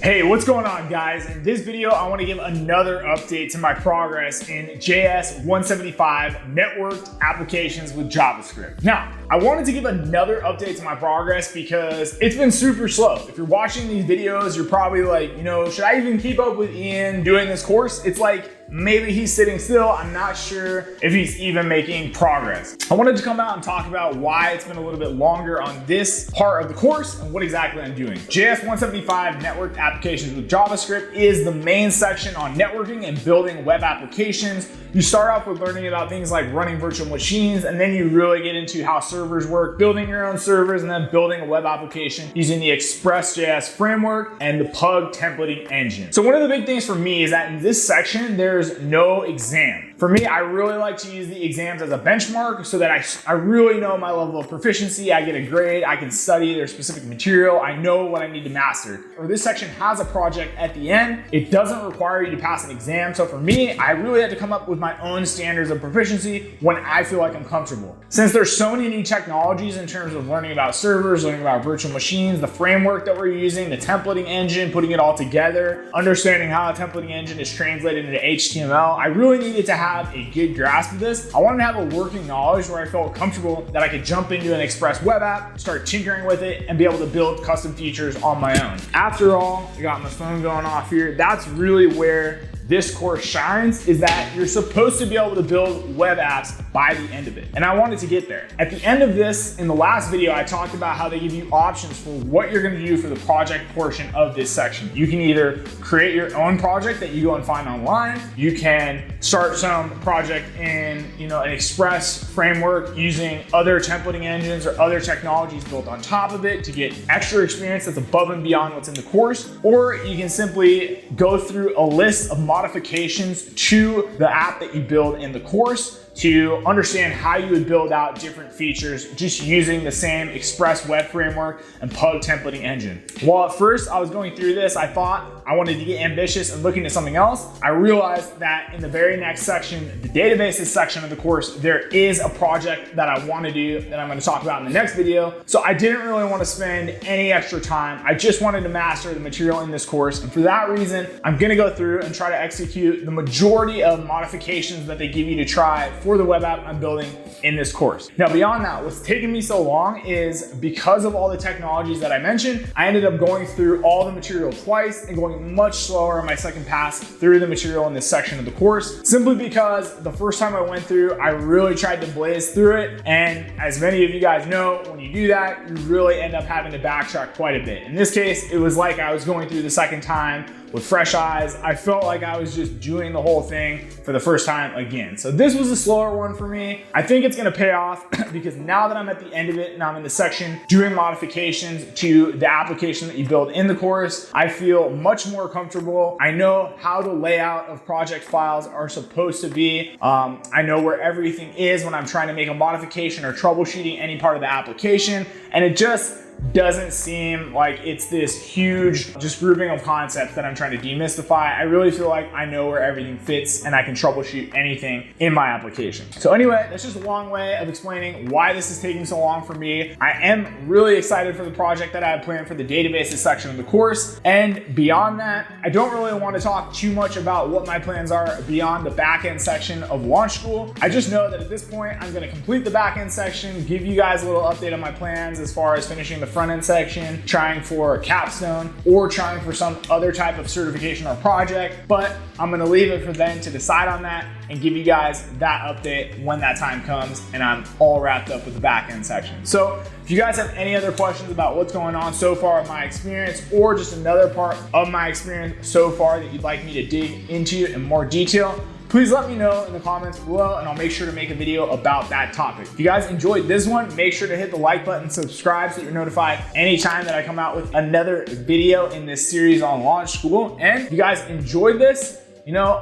Hey, what's going on, guys? In this video, I want to give another update to my progress in JS175 Networked Applications with JavaScript. Now, I wanted to give another update to my progress because it's been super slow. If you're watching these videos, you're probably like, should I even keep up with Ian doing this course? It's like, maybe he's sitting still. I'm not sure if he's even making progress. I wanted to come out and talk about why it's been a little bit longer on this part of the course and what exactly I'm doing. JS175 Networked Applications with JavaScript is the main section on networking and building web applications. You start off with learning about things like running virtual machines, and then you really get into how servers work, building your own servers, and then building a web application using the Express.js framework and the Pug templating engine. So one of the big things for me is that in this section, there's no exam. For me, I really like to use the exams as a benchmark so that I really know my level of proficiency. I get a grade, I can study their specific material, I know what I need to master. Or this section has a project at the end. It doesn't require you to pass an exam. So for me, I really had to come up with my own standards of proficiency when I feel like I'm comfortable. Since there's so many new technologies in terms of learning about servers, learning about virtual machines, the framework that we're using, the templating engine, putting it all together, understanding how a templating engine is translated into HTML, I really needed to have a good grasp of this. I wanted to have a working knowledge where I felt comfortable that I could jump into an Express web app, start tinkering with it, and be able to build custom features on my own. After all, I got my phone going off here. That's really where this course shines, is that you're supposed to be able to build web apps by the end of it. And I wanted to get there. At the end of this, in the last video, I talked about how they give you options for what you're gonna do for the project portion of this section. You can either create your own project that you go and find online. You can start some project in an Express framework using other templating engines or other technologies built on top of it to get extra experience that's above and beyond what's in the course. Or you can simply go through a list of modifications to the app that you build in the course to understand how you would build out different features just using the same Express web framework and Pug templating engine. While at first I was going through this, I thought I wanted to get ambitious and look into something else. I realized that in the very next section, the databases section of the course, there is a project that I want to do that I'm going to talk about in the next video. So I didn't really want to spend any extra time. I just wanted to master the material in this course. And for that reason, I'm going to go through and try to execute the majority of modifications that they give you to try for the web app I'm building in this course. Now, beyond that, what's taken me so long is because of all the technologies that I mentioned, I ended up going through all the material twice and going much slower on my second pass through the material in this section of the course, simply because the first time I went through, I really tried to blaze through it. And as many of you guys know, when you do that, you really end up having to backtrack quite a bit. In this case, it was like I was going through the second time with fresh eyes. I felt like I was just doing the whole thing for the first time again. So this was a slower one for me. I think it's gonna pay off because now that I'm at the end of it and I'm in the section doing modifications to the application that you build in the course, I feel much more comfortable. I know how the layout of project files are supposed to be. I know where everything is when I'm trying to make a modification or troubleshooting any part of the application. And it just doesn't seem like it's this huge just grouping of concepts that I'm trying to demystify. I really feel like I know where everything fits and I can troubleshoot anything in my application. So anyway, that's just a long way of explaining why this is taking so long for me. I am really excited for the project that I have planned for the databases section of the course. And beyond that, I don't really want to talk too much about what my plans are beyond the backend section of Launch School. I just know that at this point, I'm going to complete the backend section, give you guys a little update on my plans as far as finishing the front end section, trying for capstone, or trying for some other type of certification or project. But I'm gonna leave it for them to decide on that and give you guys that update when that time comes and I'm all wrapped up with the back end section. So if you guys have any other questions about what's going on so far in my experience, or just another part of my experience so far that you'd like me to dig into in more detail, please let me know in the comments below and I'll make sure to make a video about that topic. If you guys enjoyed this one, make sure to hit the like button, subscribe so that you're notified anytime that I come out with another video in this series on Launch School. And if you guys enjoyed this,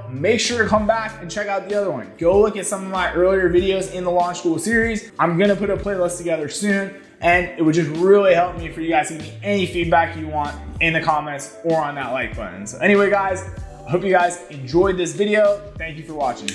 make sure to come back and check out the other one. Go look at some of my earlier videos in the Launch School series. I'm gonna put a playlist together soon, and it would just really help me for you guys to give me any feedback you want in the comments or on that like button. So anyway, guys, I hope you guys enjoyed this video. Thank you for watching.